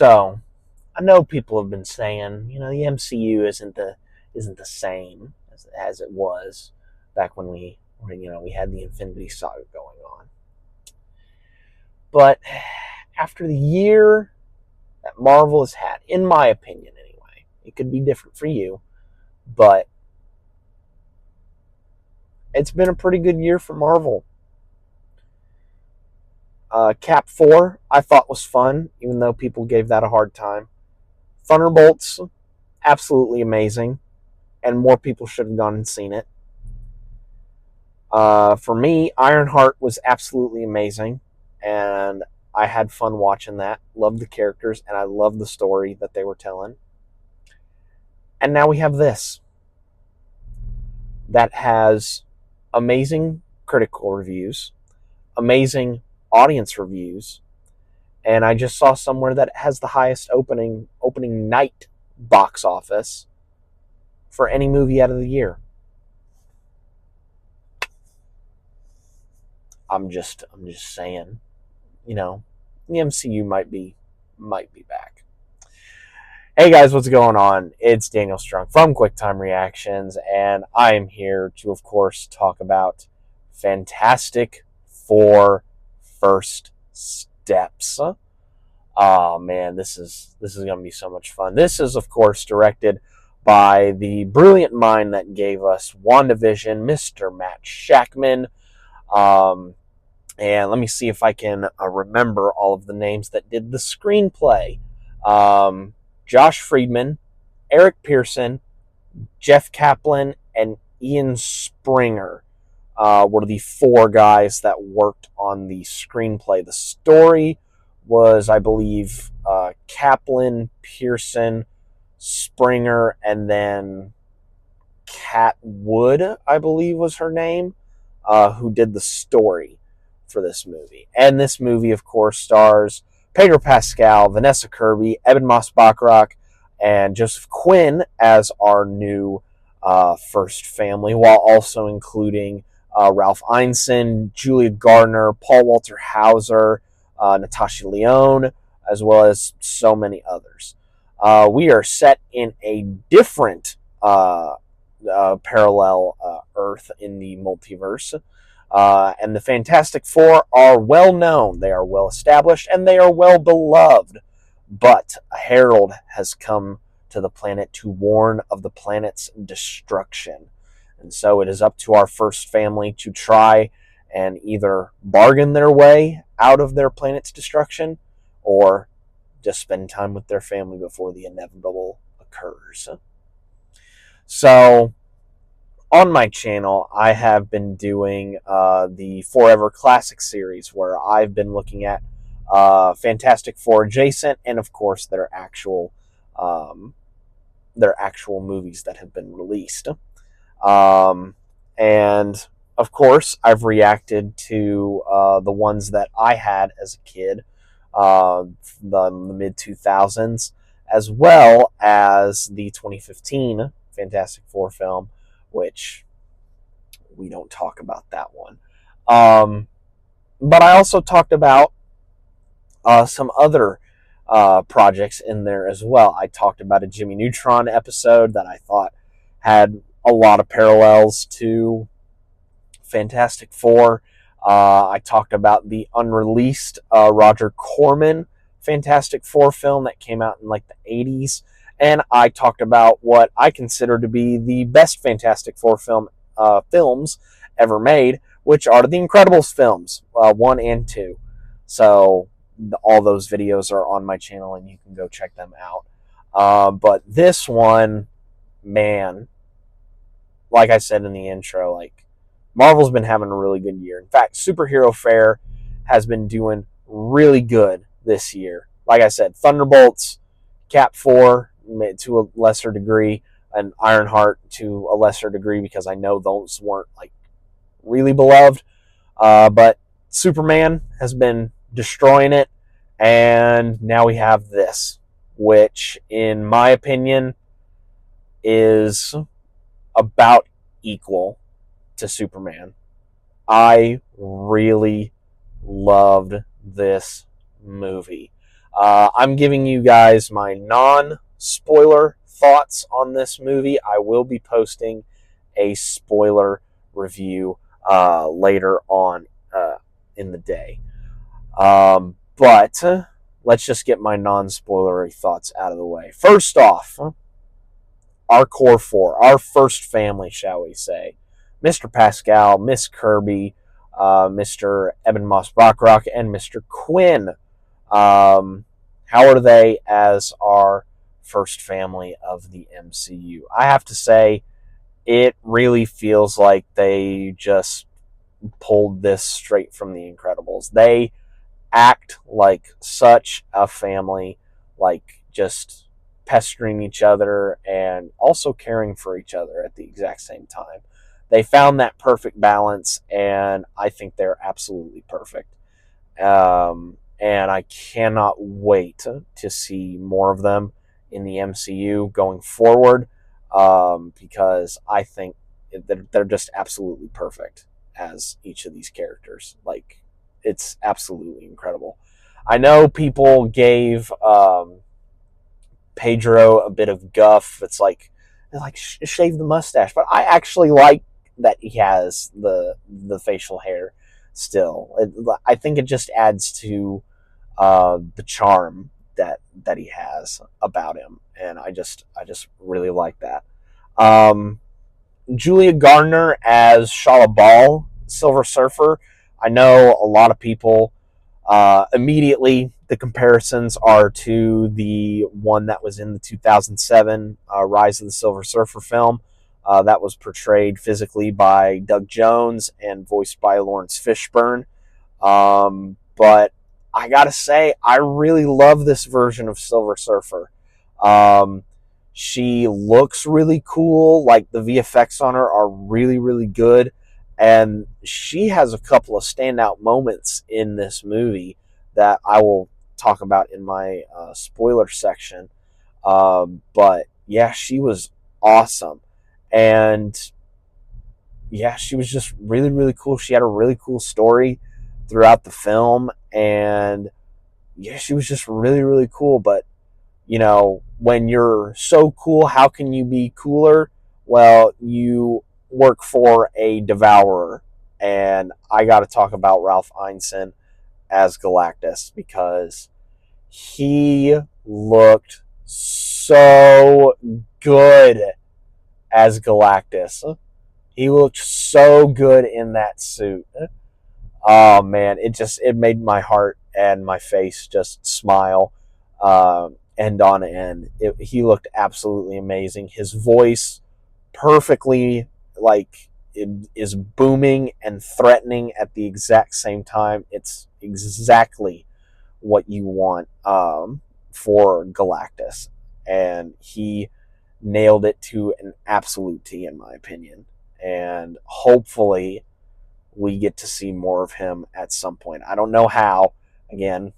So, I know people have been saying, the MCU isn't the same as it was back when we had the Infinity Saga going on. But after the year that Marvel has had, in my opinion anyway, it could be different for you, but it's been a pretty good year for Marvel. Cap 4, I thought was fun, even though people gave that a hard time. Thunderbolts, absolutely amazing, and more people should have gone and seen it. For me, Ironheart was absolutely amazing, and I had fun watching that. Loved the characters, and I loved the story that they were telling. And now we have this that has amazing critical reviews, amazing audience reviews, and I just saw somewhere that it has the highest opening night box office for any movie out of the year. I'm just saying, the MCU might be back. Hey guys, what's going on? It's Daniel Strong from QuickTime Reactions, and I am here to, of course, talk about Fantastic Four First Steps. Oh man, this is going to be so much fun. This is, of course, directed by the brilliant mind that gave us WandaVision, Mr. Matt Shakman. And let me see if I can remember all of the names that did the screenplay. Josh Friedman, Eric Pearson, Jeff Kaplan, and Ian Springer were the four guys that worked on the screenplay. The story was, I believe, Kaplan, Pearson, Springer, and then Kat Wood, I believe was her name, who did the story for this movie. And this movie, of course, stars Pedro Pascal, Vanessa Kirby, ebonmossbachrach, and Joseph Quinn as our new first family, while also including Ralph Ineson, Julia Gardner, Paul Walterhauser, Natasha Lyonne, as well as so many others. We are set in a different parallel Earth in the multiverse. And the Fantastic Four are well known, they are well established, and they are well beloved. But a herald has come to the planet to warn of the planet's destruction. And so it is up to our first family to try and either bargain their way out of their planet's destruction or just spend time with their family before the inevitable occurs. So, on my channel, I have been doing the Forever Classic series, where I've been looking at Fantastic Four adjacent, and of course their actual movies that have been released. And of course, I've reacted to the ones that I had as a kid, the mid 2000s, as well as the 2015 Fantastic Four film, which we don't talk about that one. But I also talked about some other projects in there as well. I talked about a Jimmy Neutron episode that I thought had a lot of parallels to Fantastic Four. I talked about the unreleased Roger Corman Fantastic Four film that came out in like the 80s. And I talked about what I consider to be the best Fantastic Four films ever made, which are the Incredibles films, 1 and 2. So all those videos are on my channel, and you can go check them out. But this one, man, like I said in the intro, like Marvel's been having a really good year. In fact, Superhero Fair has been doing really good this year. Like I said, Thunderbolts, Cap 4, to a lesser degree, and Ironheart to a lesser degree, because I know those weren't like really beloved. But Superman has been destroying it, and now we have this, which, in my opinion, is about equal to Superman. I really loved this movie. I'm giving you guys my non-spoiler thoughts on this movie. I will be posting a spoiler review later on in the day. But let's just get my non-spoilery thoughts out of the way. First off, our core four, our first family, shall we say. Mr. Pascal, Miss Kirby, Mr. Ebonmossbachrach, and Mr. Quinn. How are they as our first family of the MCU? I have to say, it really feels like they just pulled this straight from The Incredibles. They act like such a family, like just pestering each other and also caring for each other at the exact same time. They found that perfect balance, and I think they're absolutely perfect. And I cannot wait to see more of them in the MCU going forward, because I think they're just absolutely perfect as each of these characters. Like, it's absolutely incredible. I know people gave Pedro a bit of guff. It's like shave the mustache, but I actually like that he has the facial hair still. I think it just adds to the charm that he has about him, and I just really like that. Julia Gardner as Shala Ball, Silver Surfer. I know a lot of people immediately the comparisons are to the one that was in the 2007 Rise of the Silver Surfer film. That was portrayed physically by Doug Jones and voiced by Lawrence Fishburne. But I gotta say, I really love this version of Silver Surfer. She looks really cool. Like, the VFX on her are really, really good. And she has a couple of standout moments in this movie that I will talk about in my spoiler section. But yeah, she was awesome. And yeah, she was just really, really cool. She had a really cool story throughout the film. And yeah, she was just really, really cool. But you know, when you're so cool, how can you be cooler? Well, you work for a devourer. And I got to talk about Ralph Ineson as Galactus, because he looked so good as Galactus. He looked so good in that suit. Oh man, it made my heart and my face just smile. End on end. He looked absolutely amazing. His voice perfectly, like, it is booming and threatening at the exact same time. It's exactly what you want for Galactus, and he nailed it to an absolute T, in my opinion. And hopefully we get to see more of him at some point. I don't know how. Again,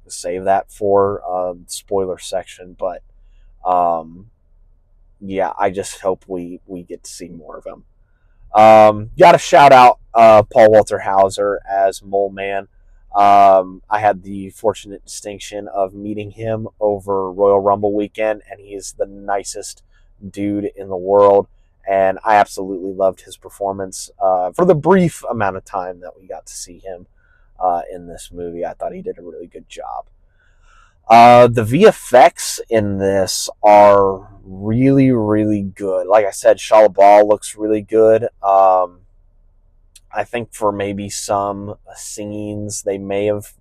save that for the spoiler section, but yeah, I just hope we get to see more of him. Got to shout out Paul Walterhauser as Mole Man. I had the fortunate distinction of meeting him over Royal Rumble weekend, and he's the nicest dude in the world. And I absolutely loved his performance for the brief amount of time that we got to see him in this movie. I thought he did a really good job. The VFX in this are really, really good. Like I said, Shala Ball looks really good. I think for maybe some scenes, they may have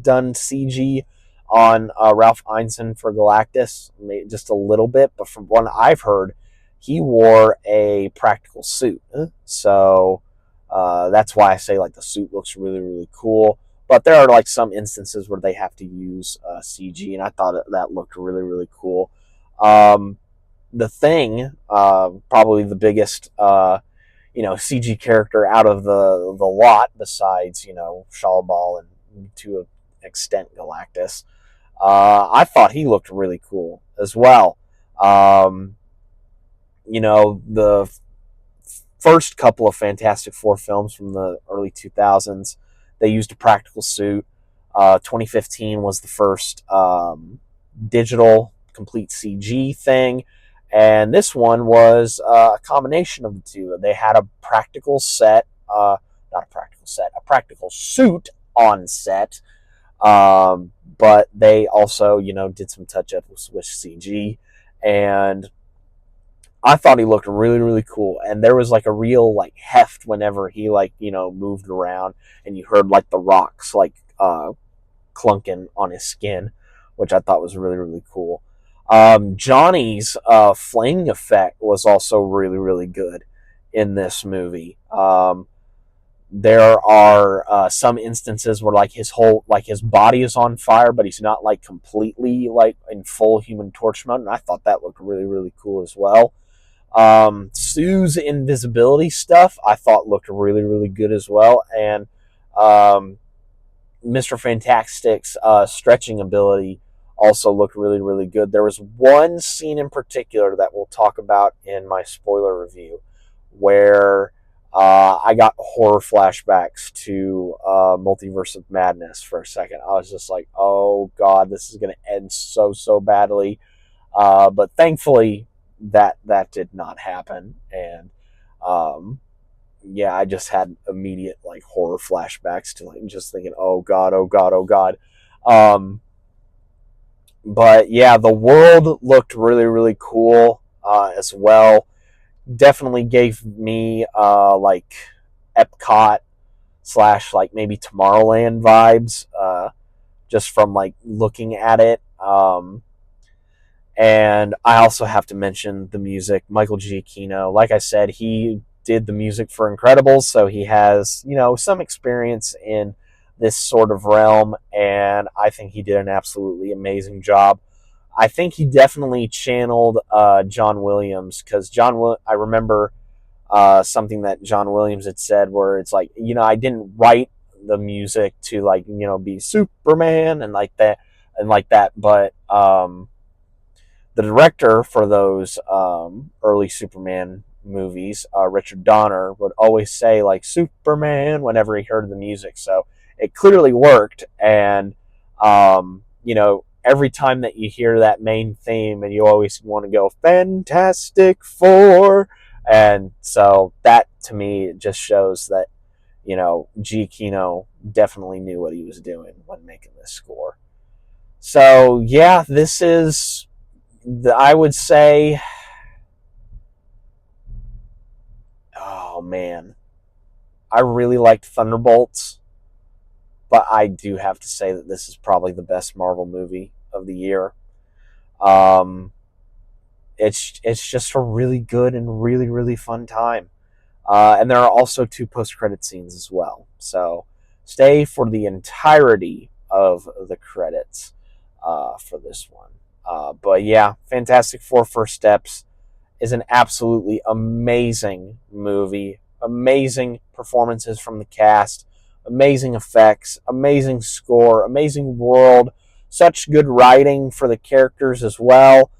done CG on Ralph Ineson for Galactus, just a little bit. But from what I've heard, he wore a practical suit. So that's why I say, like, the suit looks really, really cool. But there are, like, some instances where they have to use CG, and I thought that looked really, really cool. The Thing, probably the biggest, CG character out of the lot, besides, Shala Ball and to an extent Galactus. I thought he looked really cool as well. The first couple of Fantastic Four films from the early 2000s, they used a practical suit. 2015 was the first digital complete CG thing. And this one was a combination of the two. They had a practical set, not a practical set, a practical suit on set. But they also, did some touch-ups with CG. And I thought he looked really, really cool. And there was like a real like heft whenever he moved around, and you heard like the rocks clunking on his skin, which I thought was really, really cool. Johnny's flaming effect was also really, really good in this movie. There are some instances where his body is on fire, but he's not like completely like in full Human Torch mode, and I thought that looked really, really cool as well. Sue's invisibility stuff I thought looked really, really good as well, and Mr. Fantastic's stretching ability also looked really, really good. There was one scene in particular that we'll talk about in my spoiler review where I got horror flashbacks to Multiverse of Madness for a second. I was just like, oh god, this is going to end so, so badly. But thankfully, that did not happen. And yeah, I just had immediate like horror flashbacks to like just thinking, oh god, oh god, oh god. But yeah, the world looked really, really cool as well. Definitely gave me like Epcot / like maybe Tomorrowland vibes just from like looking at it. And I also have to mention the music. Michael Giacchino, like I said, he did the music for Incredibles, so he has, some experience in this sort of realm, and I think he did an absolutely amazing job. I think he definitely channeled John Williams, because I remember something that John Williams had said where it's like, I didn't write the music to like, be Superman and like that, but the director for those early Superman movies, Richard Donner, would always say like Superman whenever he heard the music. So it clearly worked. And, every time that you hear that main theme, and you always want to go Fantastic Four. And so that to me just shows that, Giacchino definitely knew what he was doing when making this score. So yeah, this is, I would say, oh man, I really liked Thunderbolts, but I do have to say that this is probably the best Marvel movie of the year. It's just a really good and really, really fun time. And there are also 2 post-credit scenes as well. So stay for the entirety of the credits for this one. But yeah, Fantastic Four First Steps is an absolutely amazing movie. Amazing performances from the cast. Amazing effects. Amazing score. Amazing world. Such good writing for the characters as well.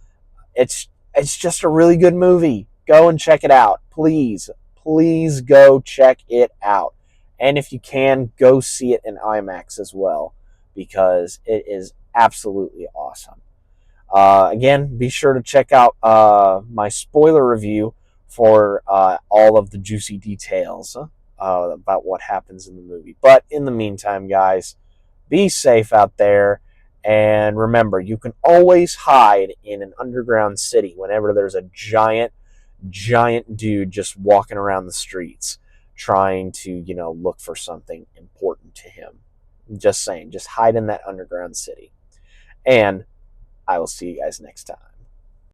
It's just a really good movie. Go and check it out. Please. Please go check it out. And if you can, go see it in IMAX as well, because it is absolutely awesome. Again, be sure to check out my spoiler review for all of the juicy details about what happens in the movie. But in the meantime, guys, be safe out there. And remember, you can always hide in an underground city whenever there's a giant dude just walking around the streets trying to, look for something important to him. Just saying, just hide in that underground city. And I will see you guys next time.